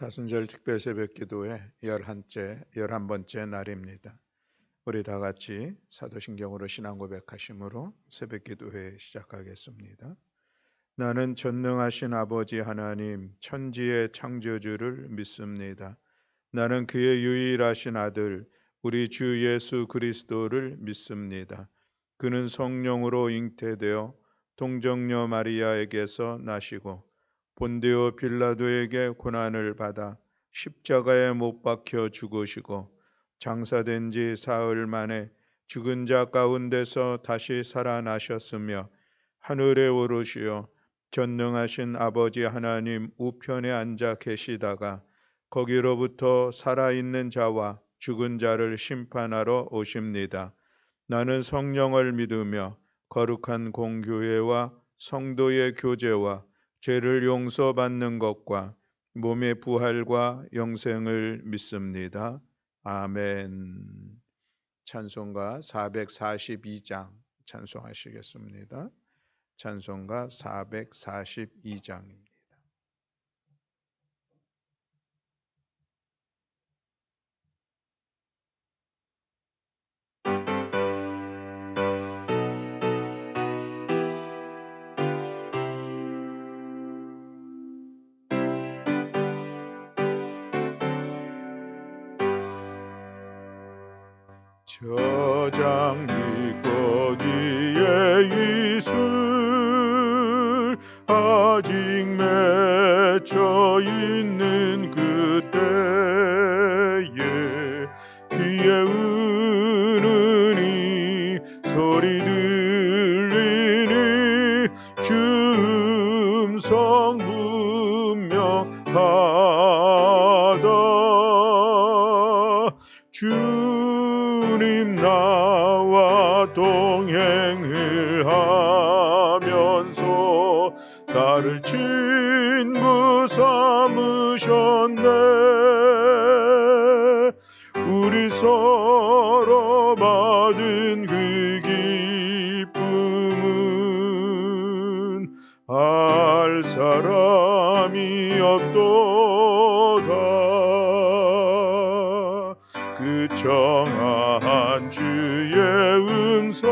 사순절 특별 새벽 기도의 11번째 날입니다. 우리 다 같이 사도신경으로 신앙 고백하심으로 새벽 기도회 시작하겠습니다. 나는 전능하신 아버지 하나님 천지의 창조주를 믿습니다. 나는 그의 유일하신 아들 우리 주 예수 그리스도를 믿습니다. 그는 성령으로 잉태되어 동정녀 마리아에게서 나시고 본디오 빌라도에게 고난을 받아 십자가에 못 박혀 죽으시고 장사된 지 사흘 만에 죽은 자 가운데서 다시 살아나셨으며 하늘에 오르시어 전능하신 아버지 하나님 우편에 앉아 계시다가 거기로부터 살아있는 자와 죽은 자를 심판하러 오십니다. 나는 성령을 믿으며 거룩한 공교회와 성도의 교제와 죄를 용서받는 것과 몸의 부활과 영생을 믿습니다. 아멘. 찬송가 442장 찬송하시겠습니다. 찬송가 442장입니다. 저장 밑꽃 위에 이슬 아직 맺혀 있는 그때에 귀에 은은히 소리 들리니 주 음성 분명하다. 주님 나와 동행을 하면서 나를 친구 삼으셨네. 우리 서로 받은 그 기쁨은 알 사람이 없도다. 그 청아한 주의 음성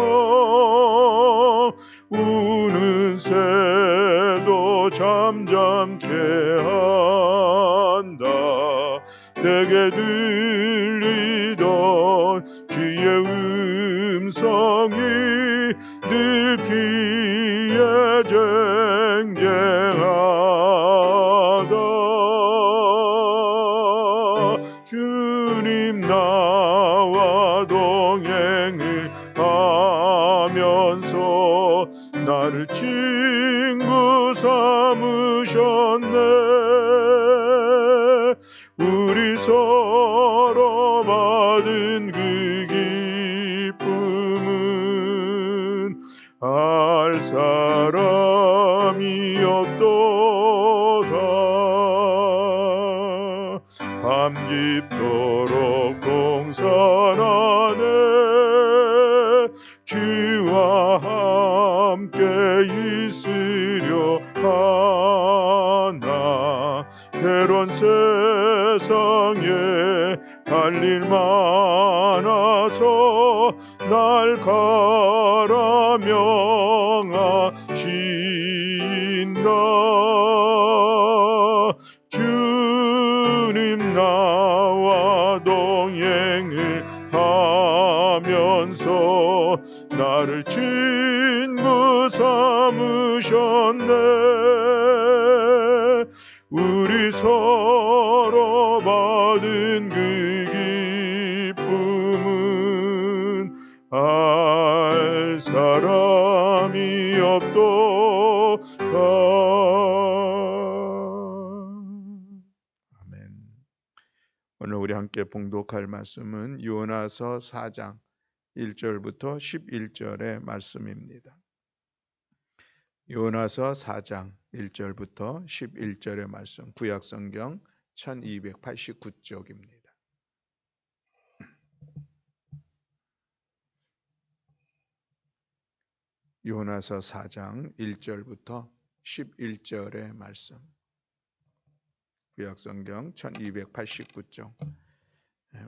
우는 새도 잠잠케 한다. 내게 들리던 주의 음성이 늘 귀에 쟁쟁하다. 주님 나와 동행을 하면서 나를 친구 삼으셨네. 우리 서로 받은 그 기쁨은 알 사람이 없도다. 밤 깊도록 동산 안에 주와 함께 있으려 하나. 괴로운 세상에 할 일 많아서 날 가라 명하신다. 주님 나와 동행을 하면서 나를 친구 삼으셨네. 우리 서로 받은 그 기쁨은 알 사람이 없도다. 오늘 우리 함께 봉독할 말씀은 요나서 4장 1절부터 11절의 말씀입니다. 요나서 4장 1절부터 11절의 말씀, 구약성경 1289쪽입니다. 요나서 4장 1절부터 11절의 말씀, 구약성경 1289쪽.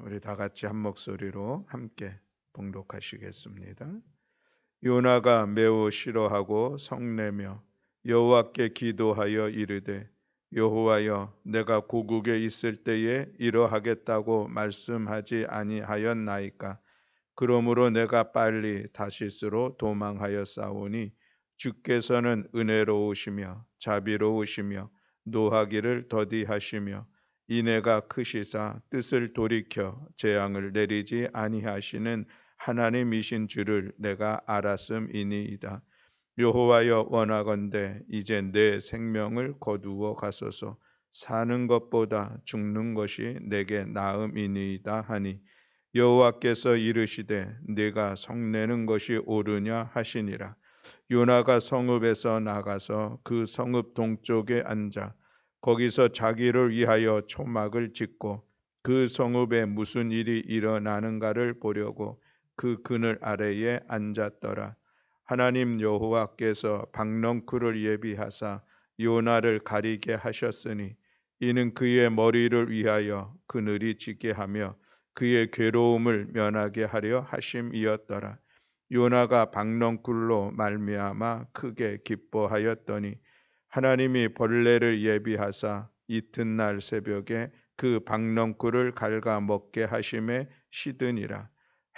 우리 다 같이 한 목소리로 함께 봉독하시겠습니다. 요나가 매우 싫어하고 성내며 여호와께 기도하여 이르되 여호와여 내가 고국에 있을 때에 이러하겠다고 말씀하지 아니하였나이까. 그러므로 내가 빨리 다시스로 도망하여 싸우니 주께서는 은혜로우시며 자비로우시며 노하기를 더디하시며 인애가 크시사 뜻을 돌이켜 재앙을 내리지 아니하시는 하나님이신 줄을 내가 알았음이니이다. 여호와여 원하건대 이제 내 생명을 거두어 가소서. 사는 것보다 죽는 것이 내게 나음이니이다 하니 여호와께서 이르시되 네가 성내는 것이 옳으냐 하시니라. 요나가 성읍에서 나가서 그 성읍 동쪽에 앉아 거기서 자기를 위하여 초막을 짓고 그 성읍에 무슨 일이 일어나는가를 보려고 그 그늘 아래에 앉았더라. 하나님 여호와께서 박넝쿨을 예비하사 요나를 가리게 하셨으니 이는 그의 머리를 위하여 그늘이 지게 하며 그의 괴로움을 면하게 하려 하심이었더라. 요나가 박넝쿨로 말미암아 크게 기뻐하였더니 하나님이 벌레를 예비하사 이튿날 새벽에 그 박넝쿨을 갉아 먹게 하심에 시드니라.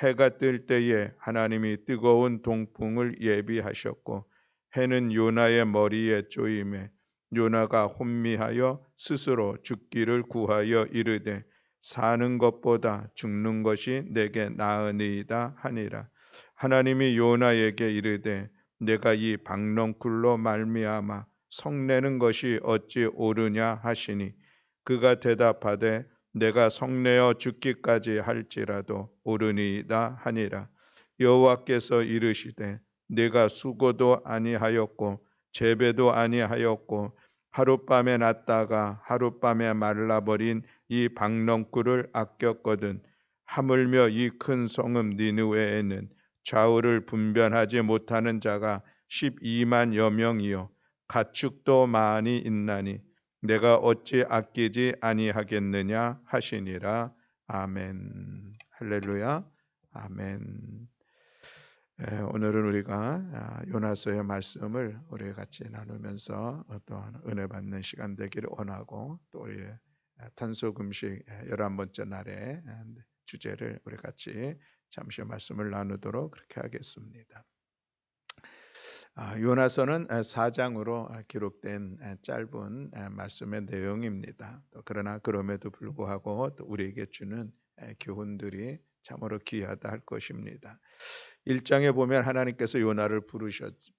해가 뜰 때에 하나님이 뜨거운 동풍을 예비하셨고 해는 요나의 머리에 쪼임에 요나가 혼미하여 스스로 죽기를 구하여 이르되 사는 것보다 죽는 것이 내게 나으니이다 하니라. 하나님이 요나에게 이르되 내가 이 박넝쿨로 말미암아 성내는 것이 어찌 옳으냐 하시니 그가 대답하되 내가 성내어 죽기까지 할지라도 옳으니이다 하니라. 여호와께서 이르시되 내가 수고도 아니하였고 재배도 아니하였고 하룻밤에 났다가 하룻밤에 말라버린 이 박넝쿨을 아꼈거든. 하물며 이 큰 성읍 니느웨에는 좌우를 분변하지 못하는 자가 12만여 명이요 가축도 많이 있나니 내가 어찌 아끼지 아니하겠느냐 하시니라. 아멘. 할렐루야. 아멘. 오늘은 우리가 요나서의 말씀을 우리 같이 나누면서 또한 은혜 받는 시간 되기를 원하고 또 우리의 탄소금식 11번째 날의 주제를 우리 같이 잠시 말씀을 나누도록 그렇게 하겠습니다. 요나서는 4장으로 기록된 짧은 말씀의 내용입니다. 그러나 그럼에도 불구하고 또 우리에게 주는 교훈들이 참으로 귀하다 할 것입니다. 1장에 보면 하나님께서 요나를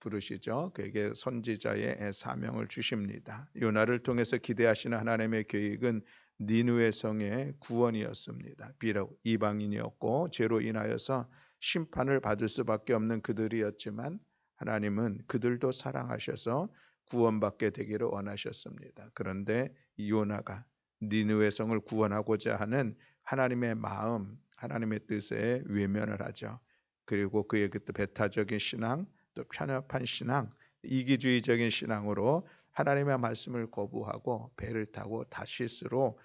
부르시죠. 그에게 선지자의 사명을 주십니다. 요나를 통해서 기대하시는 하나님의 계획은 니느웨 성의 구원이었습니다. 비록 이방인이었고 죄로 인하여서 심판을 받을 수밖에 없는 그들이었지만 하나님은 그들도 사랑하셔서 구원받게 되기를 원하셨습니다. 그런데 요나가 니느웨 성을 구원하고자 하는 하나님의 마음, 하나님의 뜻에 외면을 하죠. 그리고 그의 그 배타적인 신앙, 또 편협한 신앙, 이기주의적인 신앙으로 하나님의 말씀을 거부하고 배를 타고 다시스로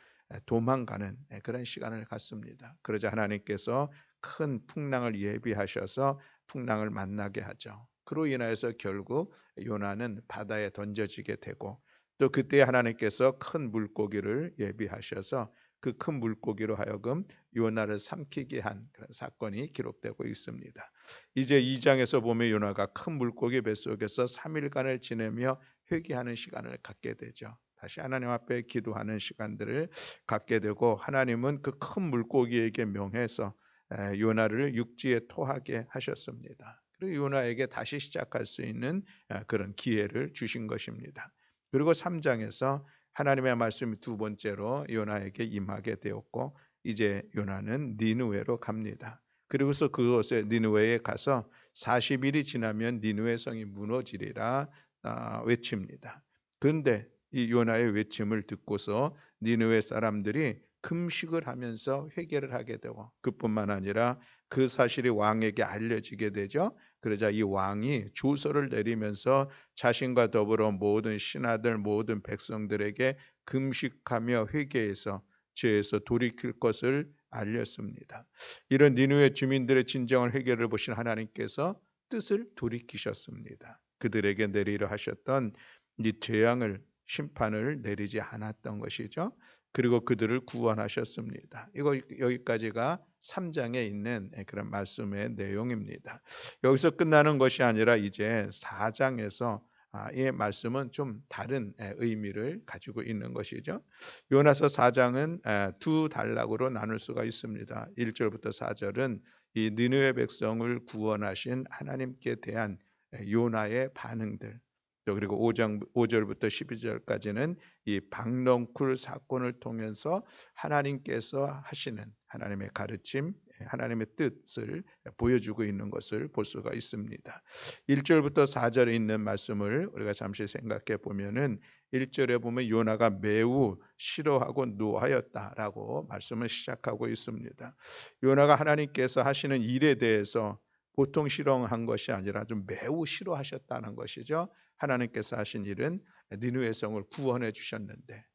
도망가는 그런 시간을 갖습니다. 그러자 하나님께서 큰 풍랑을 예비하셔서 풍랑을 만나게 하죠. 그로 인하여서 결국 요나는 바다에 던져지게 되고 또 그때 하나님께서 큰 물고기를 예비하셔서 그 큰 물고기로 하여금 요나를 삼키게 한 그런 사건이 기록되고 있습니다. 이제 2장에서 보면 요나가 큰 물고기 뱃속에서 3일간을 지내며 회개하는 시간을 갖게 되죠. 다시 하나님 앞에 기도하는 시간들을 갖게 되고 하나님은 그 큰 물고기에게 명해서 요나를 육지에 토하게 하셨습니다. 그리고 요나에게 다시 시작할 수 있는 그런 기회를 주신 것입니다. 그리고 3장에서 하나님의 말씀이 두 번째로 요나에게 임하게 되었고 이제 요나는 니느웨로 갑니다. 그리고서 그곳에 니느웨에 가서 40일이 지나면 니느웨 성이 무너지리라 외칩니다. 그런데 이 요나의 외침을 듣고서 니느웨 사람들이 금식을 하면서 회개를 하게 되고 그뿐만 아니라 그 사실이 왕에게 알려지게 되죠. 그러자 이 왕이 조서를 내리면서 자신과 더불어 모든 신하들 모든 백성들에게 금식하며 회개해서 죄에서 돌이킬 것을 알렸습니다. 이런 니느웨 주민들의 진정한 회개를 보신 하나님께서 뜻을 돌이키셨습니다. 그들에게 내리려 하셨던 이 재앙을 심판을 내리지 않았던 것이죠. 그리고 그들을 구원하셨습니다. 이거 여기까지가 3장에 있는 그런 말씀의 내용입니다. 여기서 끝나는 것이 아니라 이제 4장에서 이 말씀은 좀 다른 의미를 가지고 있는 것이죠. 요나서 4장은 두 단락으로 나눌 수가 있습니다. 1절부터 4절은 이 니느웨 백성을 구원하신 하나님께 대한 요나의 반응들, 또 그리고 5절부터 12절까지는 이 박넝쿨 사건을 통해서 하나님께서 하시는 하나님의 가르침, 하나님의 뜻을 보여주고 있는 것을 볼 수가 있습니다. 1절부터 4절에 있는 말씀을 우리가 잠시 생각해 보면은 1절에 보면 요나가 매우 싫어하고 노하였다라고 말씀을 시작하고 있습니다. 요나가 하나님께서 하시는 일에 대해서 보통 싫어한 것이 아니라 좀 매우 싫어하셨다는 것이죠. 하나님께서 하신 일은 니느웨 성을 구원해 주셨는데,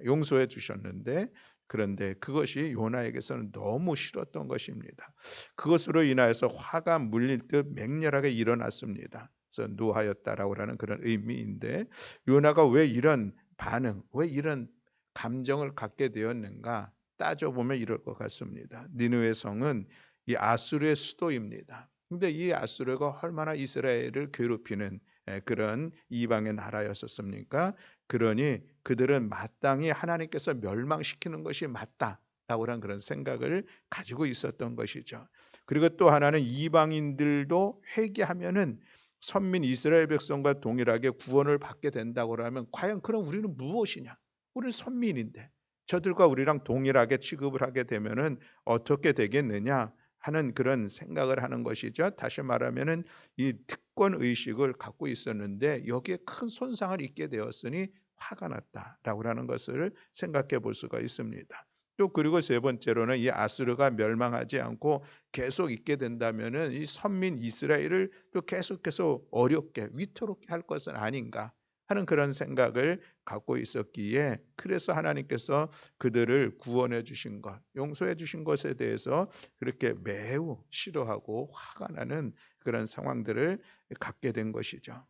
용서해 주셨는데, 그런데 그것이 요나에게서는 너무 싫었던 것입니다. 그것으로 인하여서 화가 물릴 듯 맹렬하게 일어났습니다. 그래서 노하였다라고 하는 그런 의미인데, 요나가 왜 이런 반응, 왜 이런 감정을 갖게 되었는가 따져보면 이럴 것 같습니다. 니느웨 성은 이 아수르의 수도입니다. 근데 이 아수르가 얼마나 이스라엘을 괴롭히는 그런 이방의 나라였었습니까? 그러니 그들은 마땅히 하나님께서 멸망시키는 것이 맞다라고 하는 그런 생각을 가지고 있었던 것이죠. 그리고 또 하나는 이방인들도 회개하면은 선민 이스라엘 백성과 동일하게 구원을 받게 된다고 하면 과연 그럼 우리는 무엇이냐? 우리는 선민인데 저들과 우리랑 동일하게 취급을 하게 되면은 어떻게 되겠느냐 하는 그런 생각을 하는 것이죠. 다시 말하면은 이 특권 의식을 갖고 있었는데 여기에 큰 손상을 입게 되었으니 화가 났다라고 하는 것을 생각해 볼 수가 있습니다. 또 그리고 세 번째로는 이 아수르가 멸망하지 않고 계속 있게 된다면은 이 선민 이스라엘을 또 계속해서 어렵게 위태롭게 할 것은 아닌가 하는 그런 생각을 갖고 있었기에, 그래서 하나님께서 그들을 구원해 주신 것, 용서해 주신 것에 대해서 그렇게 매우 싫어하고 화가 나는 그런 상황들을 갖게 된 것이죠.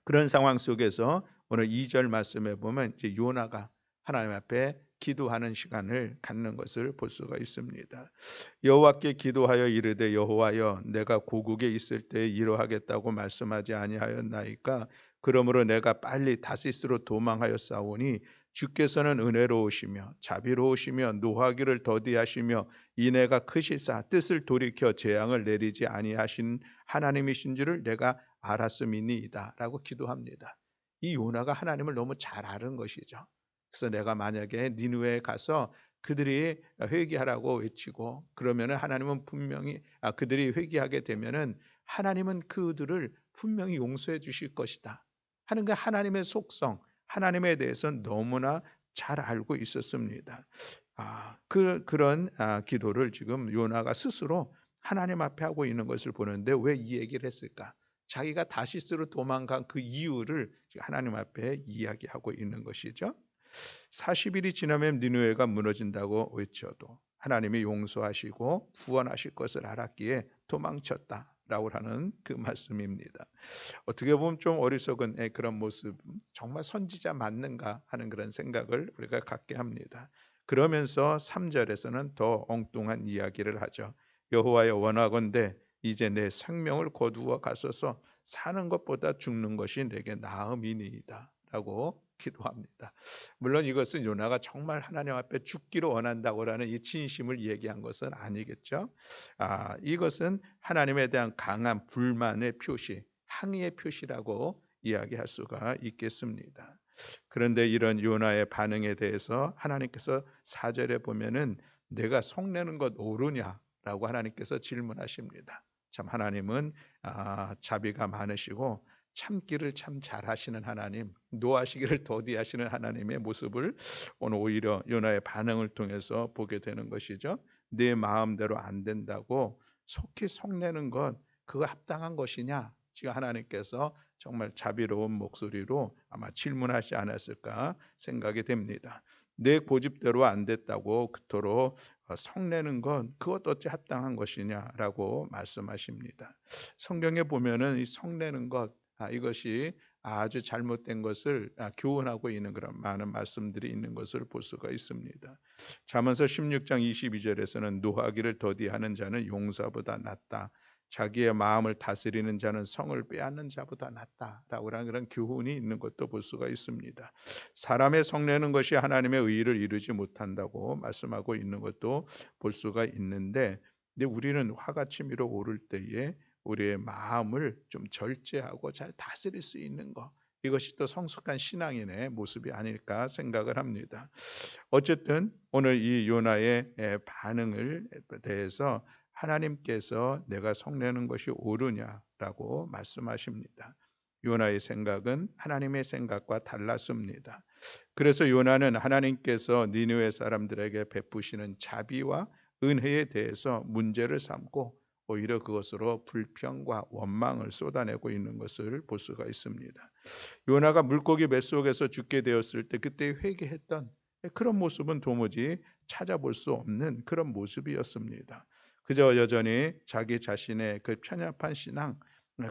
그런 상황 속에서 오늘 2절 말씀에 보면 이제 요나가 하나님 앞에 기도하는 시간을 갖는 것을 볼 수가 있습니다. 여호와께 기도하여 이르되 여호와여 내가 고국에 있을 때 이러하겠다고 말씀하지 아니하였나이까? 그러므로 내가 빨리 다시스로 도망하였사오니 주께서는 은혜로우시며 자비로우시며 노하기를 더디하시며 인애가 크시사 뜻을 돌이켜 재앙을 내리지 아니하신 하나님이신 줄을 내가 알았음이니이다 라고 기도합니다. 이 요나가 하나님을 너무 잘 아는 것이죠. 그래서 내가 만약에 니느웨에 가서 그들이 회개하라고 외치고 그러면은 하나님은 분명히 그들이 회개하게 되면은 하나님은 그들을 분명히 용서해 주실 것이다 하는 그 하나님의 속성, 하나님에 대해서는 너무나 잘 알고 있었습니다. 그런 기도를 지금 요나가 스스로 하나님 앞에 하고 있는 것을 보는데 왜 이 얘기를 했을까? 자기가 다시스로 도망간 그 이유를 하나님 앞에 이야기하고 있는 것이죠. 40일이 지나면 니느웨가 무너진다고 외쳐도 하나님이 용서하시고 구원하실 것을 알았기에 도망쳤다라고 하는 그 말씀입니다. 어떻게 보면 좀 어리석은 그런 모습, 정말 선지자 맞는가 하는 그런 생각을 우리가 갖게 합니다. 그러면서 3절에서는 더 엉뚱한 이야기를 하죠. 여호와여 원하건대 이제 내 생명을 거두어 가소서, 사는 것보다 죽는 것이 내게 나음이니이다 라고 기도합니다. 물론 이것은 요나가 정말 하나님 앞에 죽기를 원한다고 하는 이 진심을 얘기한 것은 아니겠죠. 이것은 하나님에 대한 강한 불만의 표시, 항의의 표시라고 이야기할 수가 있겠습니다. 그런데 이런 요나의 반응에 대해서 하나님께서 4절에 보면은 내가 속내는 것 옳으냐라고 하나님께서 질문하십니다. 참 하나님은 자비가 많으시고 참기를 참 잘하시는 하나님, 노하시기를 더디하시는 하나님의 모습을 오늘 오히려 요나의 반응을 통해서 보게 되는 것이죠. 내 마음대로 안 된다고 속히 속내는 것 그거 합당한 것이냐? 지금 하나님께서 정말 자비로운 목소리로 아마 질문하지 않았을까 생각이 됩니다. 내 고집대로 안 됐다고 그토록 성내는 건 그것 어찌 합당한 것이냐라고 말씀하십니다. 성경에 보면은 이 성내는 것 이것이 아주 잘못된 것을 교훈하고 있는 그런 많은 말씀들이 있는 것을 볼 수가 있습니다. 잠언서 16장 22절에서는 노하기를 더디하는 자는 용사보다 낫다. 자기의 마음을 다스리는 자는 성을 빼앗는 자보다 낫다라고 하는 그런 교훈이 있는 것도 볼 수가 있습니다. 사람의 성내는 것이 하나님의 의를 이루지 못한다고 말씀하고 있는 것도 볼 수가 있는데, 근데 우리는 화가 치밀어 오를 때에 우리의 마음을 좀 절제하고 잘 다스릴 수 있는 것, 이것이 또 성숙한 신앙인의 모습이 아닐까 생각을 합니다. 어쨌든 오늘 이 요나의 반응을 대해서 하나님께서 내가 성내는 것이 옳으냐라고 말씀하십니다. 요나의 생각은 하나님의 생각과 달랐습니다. 그래서 요나는 하나님께서 니느웨 사람들에게 베푸시는 자비와 은혜에 대해서 문제를 삼고 오히려 그것으로 불평과 원망을 쏟아내고 있는 것을 볼 수가 있습니다. 요나가 물고기 뱃속에서 죽게 되었을 때 그때 회개했던 그런 모습은 도무지 찾아볼 수 없는 그런 모습이었습니다. 그저 여전히 자기 자신의 그 편협한 신앙,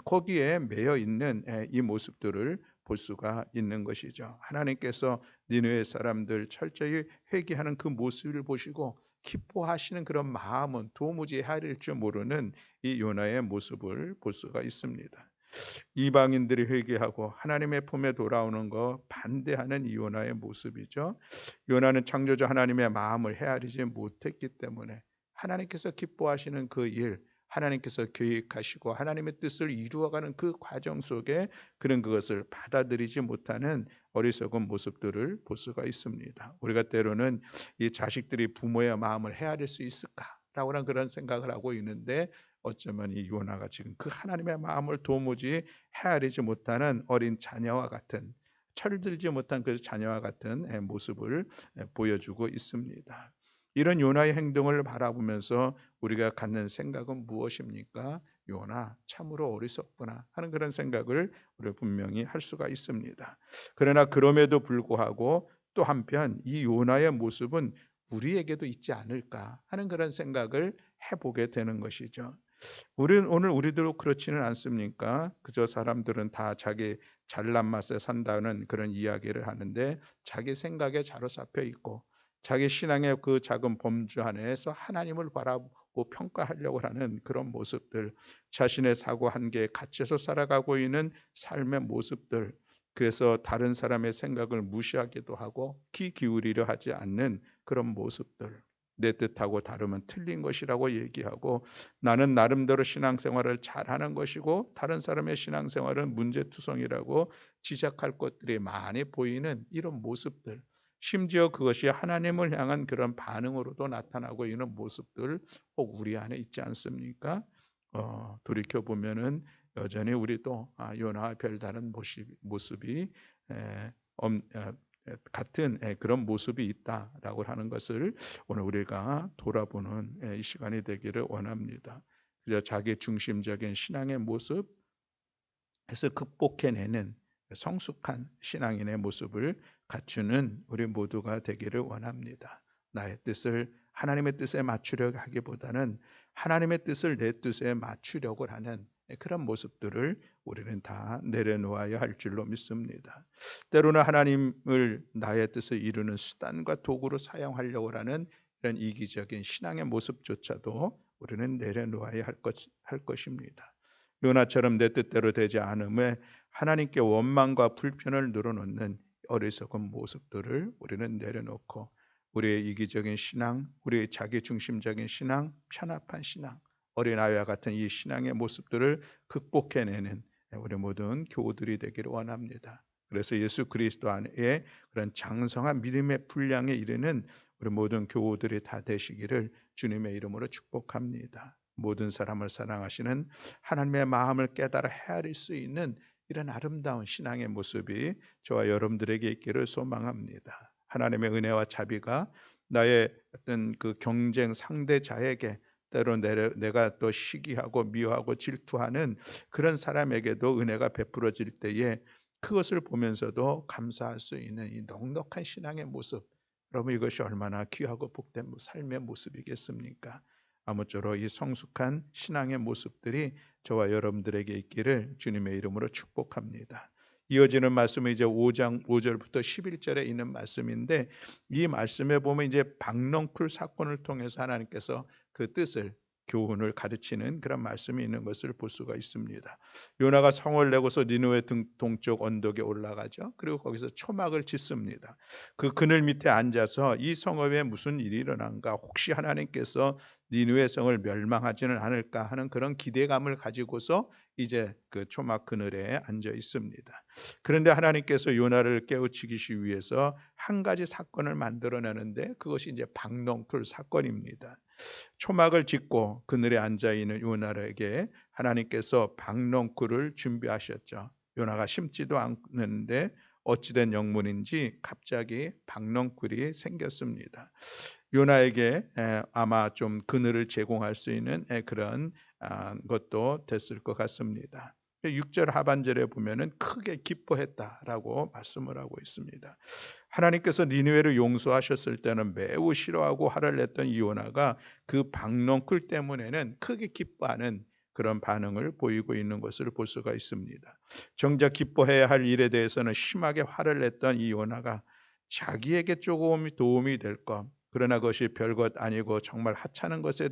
거기에 매여 있는 이 모습들을 볼 수가 있는 것이죠. 하나님께서 니느웨 사람들 철저히 회개하는 그 모습을 보시고 기뻐하시는 그런 마음은 도무지 헤아릴 줄 모르는 이 요나의 모습을 볼 수가 있습니다. 이방인들이 회개하고 하나님의 품에 돌아오는 거 반대하는 이 요나의 모습이죠. 요나는 창조주 하나님의 마음을 헤아리지 못했기 때문에 하나님께서 기뻐하시는 그 일, 하나님께서 계획하시고 하나님의 뜻을 이루어가는 그 과정 속에 그는 그것을 받아들이지 못하는 어리석은 모습들을 볼 수가 있습니다. 우리가 때로는 이 자식들이 부모의 마음을 헤아릴 수 있을까라고 하는 그런 생각을 하고 있는데, 어쩌면 이 요나가 지금 그 하나님의 마음을 도무지 헤아리지 못하는 어린 자녀와 같은, 철들지 못한 그 자녀와 같은 모습을 보여주고 있습니다. 이런 요나의 행동을 바라보면서 우리가 갖는 생각은 무엇입니까? 요나 참으로 어리석구나 하는 그런 생각을 우리 분명히 할 수가 있습니다. 그러나 그럼에도 불구하고 또 한편 이 요나의 모습은 우리에게도 있지 않을까 하는 그런 생각을 해보게 되는 것이죠. 우리는 오늘 우리도 그렇지는 않습니까? 그저 사람들은 다 자기 잘난 맛에 산다는 그런 이야기를 하는데 자기 생각에 사로잡혀 있고 자기 신앙의 그 작은 범주 안에서 하나님을 바라보고 평가하려고 하는 그런 모습들, 자신의 사고 한계에 갇혀서 살아가고 있는 삶의 모습들, 그래서 다른 사람의 생각을 무시하기도 하고 귀 기울이려 하지 않는 그런 모습들, 내 뜻하고 다르면 틀린 것이라고 얘기하고 나는 나름대로 신앙생활을 잘하는 것이고 다른 사람의 신앙생활은 문제투성이라고 지적할 것들이 많이 보이는 이런 모습들, 심지어 그것이 하나님을 향한 그런 반응으로도 나타나고 있는 모습들 혹 우리 안에 있지 않습니까? 돌이켜보면은 여전히 우리도 요나와 별다른 모습이 같은 그런 모습이 있다라고 하는 것을 오늘 우리가 돌아보는 이 시간이 되기를 원합니다. 그저 자기 중심적인 신앙의 모습에서 극복해내는 성숙한 신앙인의 모습을 갖추는 우리 모두가 되기를 원합니다. 나의 뜻을 하나님의 뜻에 맞추려고 하기보다는 하나님의 뜻을 내 뜻에 맞추려고 하는 그런 모습들을 우리는 다 내려놓아야 할 줄로 믿습니다. 때로는 하나님을 나의 뜻을 이루는 수단과 도구로 사용하려고 하는 이런 이기적인 신앙의 모습조차도 우리는 내려놓아야 할 것입니다. 요나처럼 내 뜻대로 되지 않음에 하나님께 원망과 불편을 늘어놓는 어리석은 모습들을 우리는 내려놓고 우리의 이기적인 신앙, 우리의 자기중심적인 신앙, 편합한 신앙, 어린아이와 같은 이 신앙의 모습들을 극복해내는 우리 모든 교우들이 되기를 원합니다. 그래서 예수 그리스도 안에 그런 장성한 믿음의 분량에 이르는 우리 모든 교우들이 다 되시기를 주님의 이름으로 축복합니다. 모든 사람을 사랑하시는 하나님의 마음을 깨달아 헤아릴 수 있는 이런 아름다운 신앙의 모습이 저와 여러분들에게 있기를 소망합니다. 하나님의 은혜와 자비가 나의 어떤 그 경쟁 상대자에게 때로 내가 또 시기하고 미워하고 질투하는 그런 사람에게도 은혜가 베풀어질 때에 그것을 보면서도 감사할 수 있는 이 넉넉한 신앙의 모습, 여러분 이것이 얼마나 귀하고 복된 삶의 모습이겠습니까? 아무쪼록 이 성숙한 신앙의 모습들이 저와 여러분들에게 있기를 주님의 이름으로 축복합니다. 이어지는 말씀은 이제 5장 5절부터 11절에 있는 말씀인데, 이 말씀에 보면 이제 박넝쿨 사건을 통해서 하나님께서 그 뜻을, 교훈을 가르치는 그런 말씀이 있는 것을 볼 수가 있습니다. 요나가 성을 내고서 니느웨 동쪽 언덕에 올라가죠. 그리고 거기서 초막을 짓습니다. 그 그늘 밑에 앉아서 이 성읍에 무슨 일이 일어난가, 혹시 하나님께서 니느웨 성을 멸망하지는 않을까 하는 그런 기대감을 가지고서 이제 그 초막 그늘에 앉아 있습니다. 그런데 하나님께서 요나를 깨우치기 위해서 한 가지 사건을 만들어내는데, 그것이 이제 박넝쿨 사건입니다. 초막을 짓고 그늘에 앉아 있는 요나에게 하나님께서 박넝쿨을 준비하셨죠. 요나가 심지도 않는데 어찌된 영문인지 갑자기 박넝쿨이 생겼습니다. 요나에게 아마 좀 그늘을 제공할 수 있는 그런 것도 됐을 것 같습니다. 6절 하반절에 보면은 크게 기뻐했다라고 말씀을 하고 있습니다. 하나님께서 니느웨를 용서하셨을 때는 매우 싫어하고 화를 냈던 이 요나가 그 박넝쿨 때문에는 크게 기뻐하는 그런 반응을 보이고 있는 것을 볼 수가 있습니다. 정작 기뻐해야 할 일에 대해서는 심하게 화를 냈던 이 요나가 자기에게 조금 도움이 될 것, 그러나 그것이 별것 아니고 정말 하찮은 것에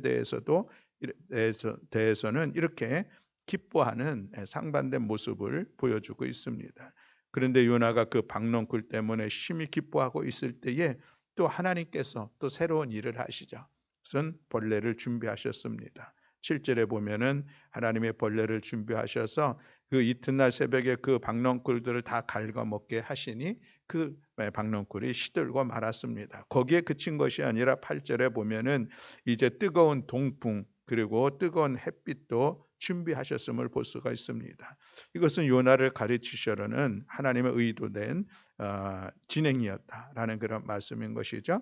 대해서는 이렇게 기뻐하는 상반된 모습을 보여주고 있습니다. 그런데 요나가 그 박넝쿨 때문에 심히 기뻐하고 있을 때에 또 하나님께서 또 새로운 일을 하시죠. 그것은 벌레를 준비하셨습니다. 7절에 보면은 하나님의 벌레를 준비하셔서 그 이튿날 새벽에 그 박넝쿨들을 다 갉아먹게 하시니 그 박넝쿨이 시들고 말았습니다. 거기에 그친 것이 아니라 8절에 보면은 이제 뜨거운 동풍 그리고 뜨거운 햇빛도 준비하셨음을 볼 수가 있습니다. 이것은 요나를 가르치시려는 하나님의 의도된 진행이었다라는 그런 말씀인 것이죠.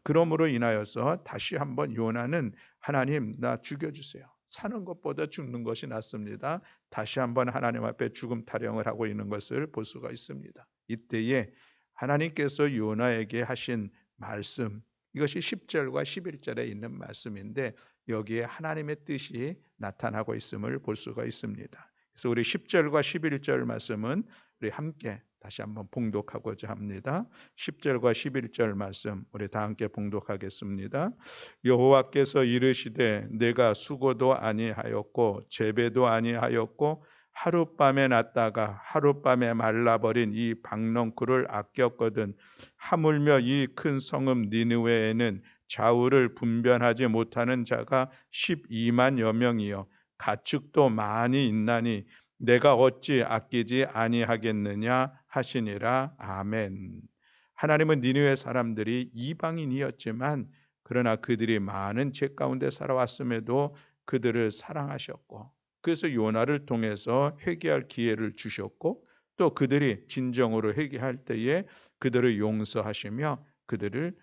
그러므로 인하여서 다시 한번 요나는 하나님 나 죽여주세요. 사는 것보다 죽는 것이 낫습니다. 다시 한번 하나님 앞에 죽음 타령을 하고 있는 것을 볼 수가 있습니다. 이때에 하나님께서 요나에게 하신 말씀, 이것이 10절과 11절에 있는 말씀인데 여기에 하나님의 뜻이 나타나고 있음을 볼 수가 있습니다. 그래서 우리 10절과 11절 말씀은 우리 함께 다시 한번 봉독하고자 합니다. 10절과 11절 말씀 우리 다 함께 봉독하겠습니다. 여호와께서 이르시되 내가 수고도 아니하였고 재배도 아니하였고 하룻밤에 났다가 하룻밤에 말라버린 이 박넝쿨을 아꼈거든 하물며 이 큰 성읍 니느웨에는 좌우를 분변하지 못하는 자가 12만여 명이요 가축도 많이 있나니 내가 어찌 아끼지 아니하겠느냐 하시니라. 아멘. 하나님은 니느웨 사람들이 이방인이었지만 그러나 그들이 많은 죄 가운데 살아왔음에도 그들을 사랑하셨고, 그래서 요나를 통해서 회개할 기회를 주셨고, 또 그들이 진정으로 회개할 때에 그들을 용서하시며 그들을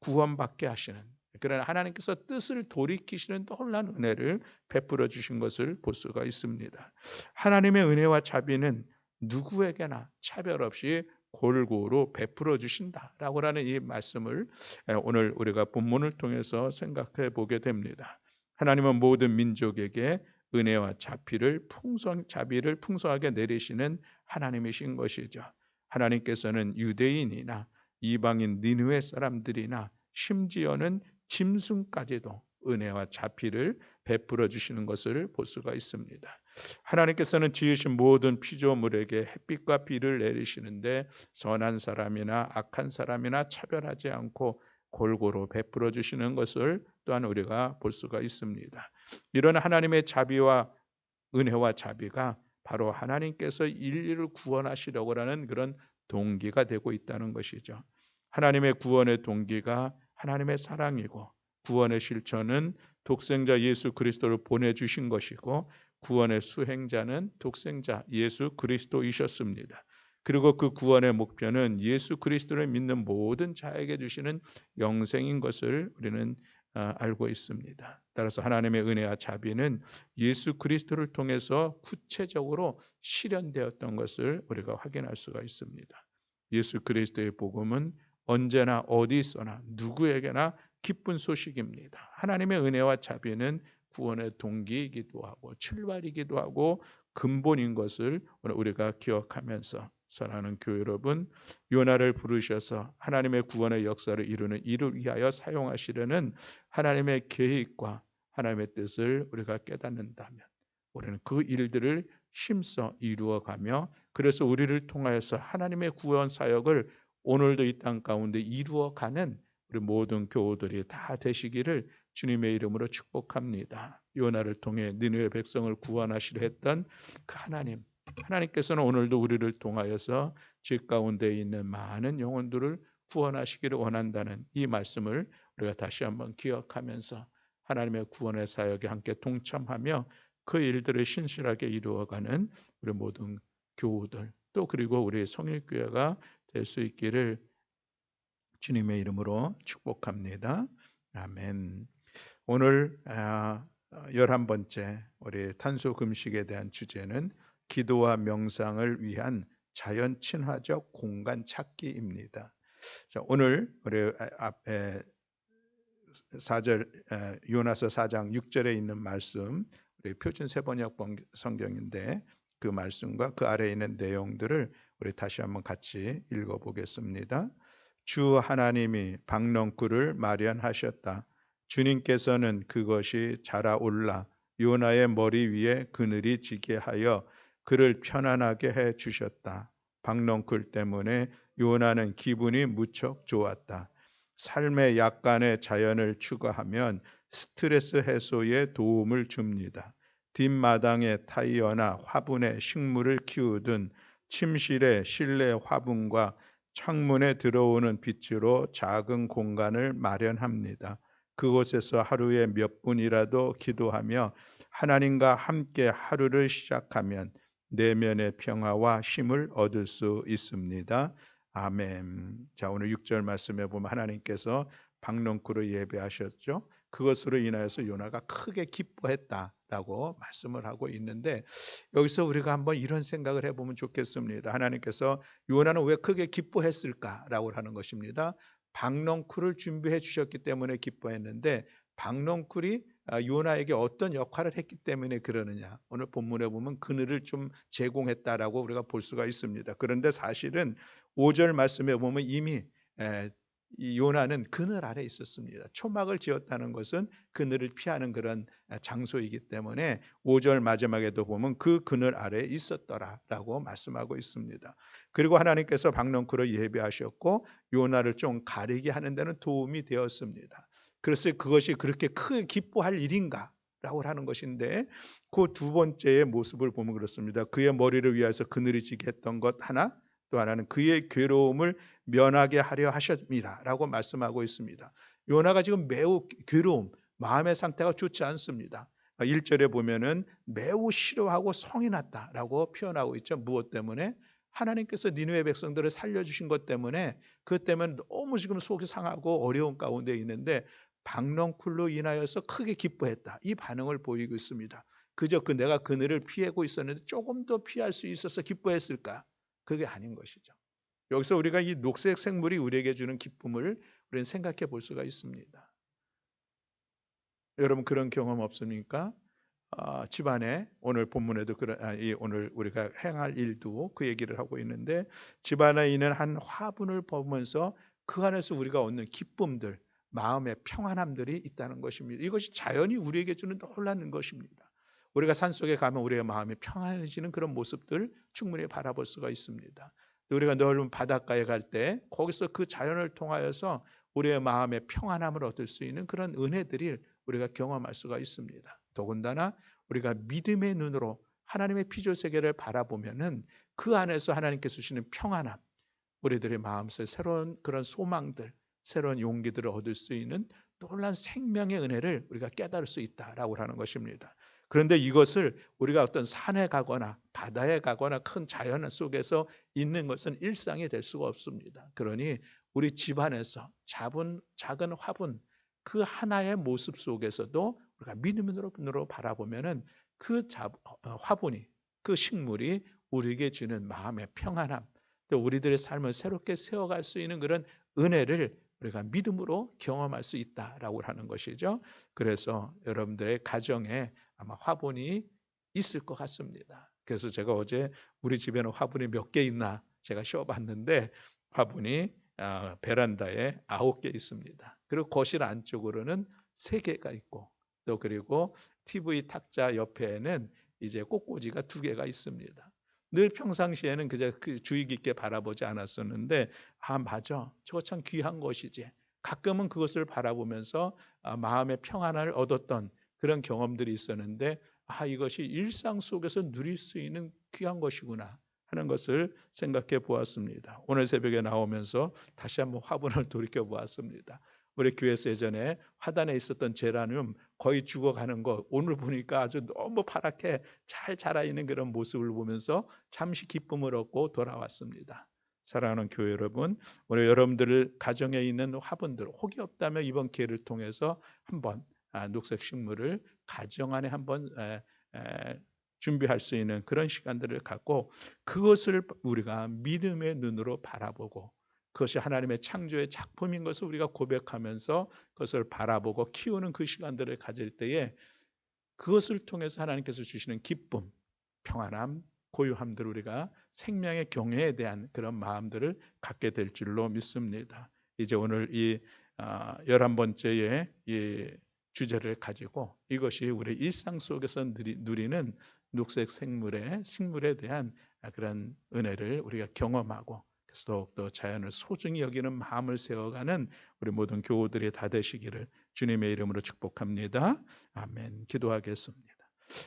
구원받게 하시는, 그러나 하나님께서 뜻을 돌이키시는 놀라운 은혜를 베풀어 주신 것을 볼 수가 있습니다. 하나님의 은혜와 자비는 누구에게나 차별 없이 골고루 베풀어 주신다라고 하는 이 말씀을 오늘 우리가 본문을 통해서 생각해 보게 됩니다. 하나님은 모든 민족에게 은혜와 자비를 풍성하게 내리시는 하나님이신 것이죠. 하나님께서는 유대인이나 이방인 니느웨 사람들이나 심지어는 짐승까지도 은혜와 자비를 베풀어 주시는 것을 볼 수가 있습니다. 하나님께서는 지으신 모든 피조물에게 햇빛과 비를 내리시는데 선한 사람이나 악한 사람이나 차별하지 않고 골고루 베풀어 주시는 것을 또한 우리가 볼 수가 있습니다. 이런 하나님의 자비와 은혜와 자비가 바로 하나님께서 인류를 구원하시려고 하는 그런 동기가 되고 있다는 것이죠. 하나님의 구원의 동기가 하나님의 사랑이고, 구원의 실천은 독생자 예수 그리스도를 보내주신 것이고, 구원의 수행자는 독생자 예수 그리스도이셨습니다. 그리고 그 구원의 목표는 예수 그리스도를 믿는 모든 자에게 주시는 영생인 것을 우리는 알고 있습니다. 따라서 하나님의 은혜와 자비는 예수 그리스도를 통해서 구체적으로 실현되었던 것을 우리가 확인할 수가 있습니다. 예수 그리스도의 복음은 언제나 어디 있어나 누구에게나 기쁜 소식입니다. 하나님의 은혜와 자비는 구원의 동기이기도 하고 출발이기도 하고 근본인 것을 우리가 기억하면서, 사랑하는 교회 여러분, 요나를 부르셔서 하나님의 구원의 역사를 이루는 이를 위하여 사용하시려는 하나님의 계획과 하나님의 뜻을 우리가 깨닫는다면 우리는 그 일들을 힘써 이루어가며, 그래서 우리를 통하여서 하나님의 구원 사역을 오늘도 이 땅 가운데 이루어가는 우리 모든 교우들이 다 되시기를 주님의 이름으로 축복합니다. 요나를 통해 니느웨 백성을 구원하시려 했던 그 하나님께서는 오늘도 우리를 통하여서 죄 가운데 있는 많은 영혼들을 구원하시기를 원한다는 이 말씀을 우리가 다시 한번 기억하면서 하나님의 구원의 사역에 함께 동참하며 그 일들을 신실하게 이루어가는 우리 모든 교우들, 또 그리고 우리 성일교회가 될 수 있기를 주님의 이름으로 축복합니다. 아멘. 오늘 11번째 우리 탄소 금식에 대한 주제는 기도와 명상을 위한 자연 친화적 공간 찾기입니다. 자, 오늘 우리 앞에 4절 요나서 4장 6절에 있는 말씀, 우리 표준 세번역 성경인데 그 말씀과 그 아래에 있는 내용들을 우리 다시 한번 같이 읽어보겠습니다. 주 하나님이 박넝쿨을 마련하셨다. 주님께서는 그것이 자라올라 요나의 머리 위에 그늘이 지게 하여 그를 편안하게 해 주셨다. 박넝쿨 때문에 요나는 기분이 무척 좋았다. 삶의 약간의 자연을 추가하면 스트레스 해소에 도움을 줍니다. 뒷마당에 타이어나 화분에 식물을 키우든 침실에 실내 화분과 창문에 들어오는 빛으로 작은 공간을 마련합니다. 그곳에서 하루에 몇 분이라도 기도하며 하나님과 함께 하루를 시작하면 내면의 평화와 힘을 얻을 수 있습니다. 아멘. 자, 오늘 6절 말씀에 보면 하나님께서 박넝쿨을 예배하셨죠. 그것으로 인하여서 요나가 크게 기뻐했다라고 말씀을 하고 있는데, 여기서 우리가 한번 이런 생각을 해보면 좋겠습니다. 하나님께서 요나는 왜 크게 기뻐했을까라고 하는 것입니다. 박넝쿨을 준비해 주셨기 때문에 기뻐했는데, 박넝쿨이 요나에게 어떤 역할을 했기 때문에 그러느냐, 오늘 본문에 보면 그늘을 좀 제공했다라고 우리가 볼 수가 있습니다. 그런데 사실은 5절 말씀에 보면 이미 이 요나는 그늘 아래 있었습니다. 초막을 지었다는 것은 그늘을 피하는 그런 장소이기 때문에 5절 마지막에도 보면 그 그늘 아래에 있었더라라고 말씀하고 있습니다. 그리고 하나님께서 박넝쿨을 예배하셨고 요나를 좀 가리게 하는 데는 도움이 되었습니다. 그래서 그것이 그렇게 크게 기뻐할 일인가? 라고 하는 것인데, 그 두 번째의 모습을 보면 그렇습니다. 그의 머리를 위해서 그늘이 지게 했던 것 하나, 또 하나는 그의 괴로움을 면하게 하려 하셨습니다 라고 말씀하고 있습니다. 요나가 지금 매우 괴로움, 마음의 상태가 좋지 않습니다. 1절에 보면은 매우 싫어하고 성이 났다라고 표현하고 있죠. 무엇 때문에? 하나님께서 니느웨 백성들을 살려주신 것 때문에, 그것 때문에 너무 지금 속이 상하고 어려운 가운데 있는데 박넝쿨로 인하여서 크게 기뻐했다, 이 반응을 보이고 있습니다. 그저 내가 그늘을 피하고 있었는데 조금 더 피할 수 있어서 기뻐했을까? 그게 아닌 것이죠. 여기서 우리가 이 녹색 생물이 우리에게 주는 기쁨을 우리는 생각해 볼 수가 있습니다. 여러분 그런 경험 없습니까? 집안에 오늘 본문에도 오늘 우리가 행할 일도 그 얘기를 하고 있는데, 집안에 있는 한 화분을 보면서 그 안에서 우리가 얻는 기쁨들, 마음의 평안함들이 있다는 것입니다. 이것이 자연이 우리에게 주는 놀라운 것입니다. 우리가 산속에 가면 우리의 마음이 평안해지는 그런 모습들 충분히 바라볼 수가 있습니다. 우리가 넓은 바닷가에 갈 때 거기서 그 자연을 통하여서 우리의 마음의 평안함을 얻을 수 있는 그런 은혜들이 우리가 경험할 수가 있습니다. 더군다나 우리가 믿음의 눈으로 하나님의 피조 세계를 바라보면은 그 안에서 하나님께서 주시는 평안함, 우리들의 마음속에 새로운 그런 소망들, 새로운 용기들을 얻을 수 있는 놀라운 생명의 은혜를 우리가 깨달을 수 있다라고 하는 것입니다. 그런데 이것을 우리가 어떤 산에 가거나 바다에 가거나 큰 자연 속에서 있는 것은 일상이 될 수가 없습니다. 그러니 우리 집안에서 작은 화분, 그 하나의 모습 속에서도 우리가 믿음으로 바라보면은 화분이, 그 식물이 우리에게 주는 마음의 평안함, 또 우리들의 삶을 새롭게 세워갈 수 있는 그런 은혜를 우리가 믿음으로 경험할 수 있다라고 하는 것이죠. 그래서 여러분들의 가정에 아마 화분이 있을 것 같습니다. 그래서 제가 어제 우리 집에는 화분이 몇 개 있나 제가 쉬어봤는데, 화분이 베란다에 9개 있습니다. 그리고 거실 안쪽으로는 3개가 있고, 또 그리고 TV 탁자 옆에는 이제 꽃꽂이가 2개가 있습니다. 늘 평상시에는 그저 주의 깊게 바라보지 않았었는데, 맞아, 저거 참 귀한 것이지. 가끔은 그것을 바라보면서 마음의 평안을 얻었던 그런 경험들이 있었는데, 이것이 일상 속에서 누릴 수 있는 귀한 것이구나 하는 것을 생각해 보았습니다. 오늘 새벽에 나오면서 다시 한번 화분을 돌이켜 보았습니다. 우리 교회에서 예전에 화단에 있었던 제라늄 거의 죽어가는 것, 오늘 보니까 아주 너무 파랗게 잘 자라있는 그런 모습을 보면서 잠시 기쁨을 얻고 돌아왔습니다. 사랑하는 교회 여러분, 오늘 여러분들 가정에 있는 화분들, 혹이 없다면 이번 기회를 통해서 한번 녹색 식물을 가정 안에 한번 준비할 수 있는 그런 시간들을 갖고, 그것을 우리가 믿음의 눈으로 바라보고, 그것이 하나님의 창조의 작품인 것을 우리가 고백하면서 그것을 바라보고 키우는 그 시간들을 가질 때에, 그것을 통해서 하나님께서 주시는 기쁨, 평안함, 고요함들을 우리가 생명의 경외에 대한 그런 마음들을 갖게 될 줄로 믿습니다. 이제 오늘 이 11번째의 이 주제를 가지고, 이것이 우리 일상 속에서 누리는 녹색 식물에 대한 그런 은혜를 우리가 경험하고, 그래서 더욱더 자연을 소중히 여기는 마음을 세워가는 우리 모든 교우들이 다 되시기를 주님의 이름으로 축복합니다. 아멘. 기도하겠습니다.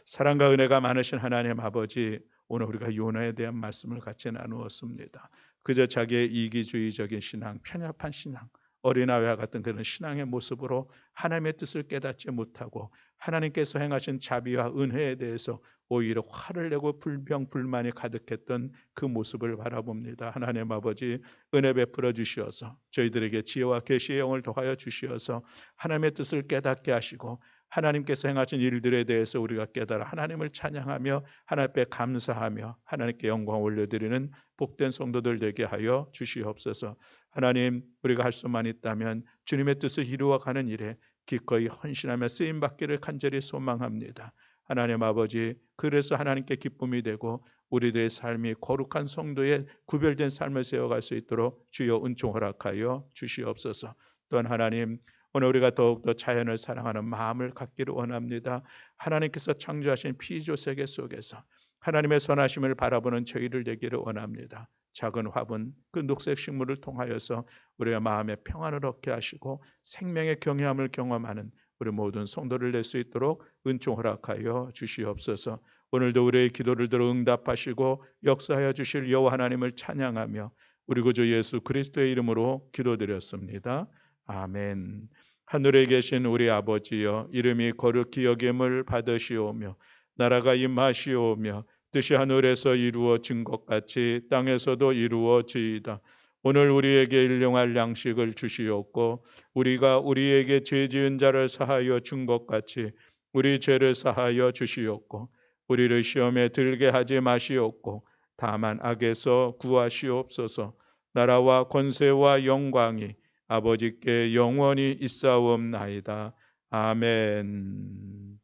사랑과 은혜가 많으신 하나님 아버지, 오늘 우리가 요나에 대한 말씀을 같이 나누었습니다. 그저 자기의 이기주의적인 신앙, 편협한 신앙, 어린아이와 같은 그런 신앙의 모습으로 하나님의 뜻을 깨닫지 못하고 하나님께서 행하신 자비와 은혜에 대해서 오히려 화를 내고 불평불만이 가득했던 그 모습을 바라봅니다. 하나님 아버지, 은혜 베풀어 주시어서 저희들에게 지혜와 계시의 영을 더하여 주시어서 하나님의 뜻을 깨닫게 하시고, 하나님께서 행하신 일들에 대해서 우리가 깨달아 하나님을 찬양하며 하나님 앞에 감사하며 하나님께 영광 올려드리는 복된 성도들 되게 하여 주시옵소서. 하나님, 우리가 할 수만 있다면 주님의 뜻을 이루어가는 일에 기꺼이 헌신하며 쓰임받기를 간절히 소망합니다. 하나님 아버지, 그래서 하나님께 기쁨이 되고 우리들의 삶이 거룩한 성도의 구별된 삶을 세워갈 수 있도록 주여 은총 허락하여 주시옵소서. 또한 하나님, 오늘 우리가 더욱더 자연을 사랑하는 마음을 갖기를 원합니다. 하나님께서 창조하신 피조 세계 속에서 하나님의 선하심을 바라보는 저희를 되기를 원합니다. 작은 화분, 그 녹색 식물을 통하여서 우리의 마음의 평안을 얻게 하시고 생명의 경외함을 경험하는 우리 모든 성도를 낼 수 있도록 은총 허락하여 주시옵소서. 오늘도 우리의 기도를 들어 응답하시고 역사하여 주실 여호와 하나님을 찬양하며 우리 구주 예수 그리스도의 이름으로 기도드렸습니다. 아멘. 하늘에 계신 우리 아버지여, 이름이 거룩히 여김을 받으시오며 나라가 임하시오며 뜻이 하늘에서 이루어진 것 같이 땅에서도 이루어지이다. 오늘 우리에게 일용할 양식을 주시옵고 우리가 우리에게 죄 지은 자를 사하여 준 것 같이 우리 죄를 사하여 주시옵고 우리를 시험에 들게 하지 마시옵고 다만 악에서 구하시옵소서. 나라와 권세와 영광이 아버지께 영원히 있사옵나이다. 아멘.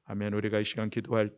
아멘. 우리가 이 시간 기도할 때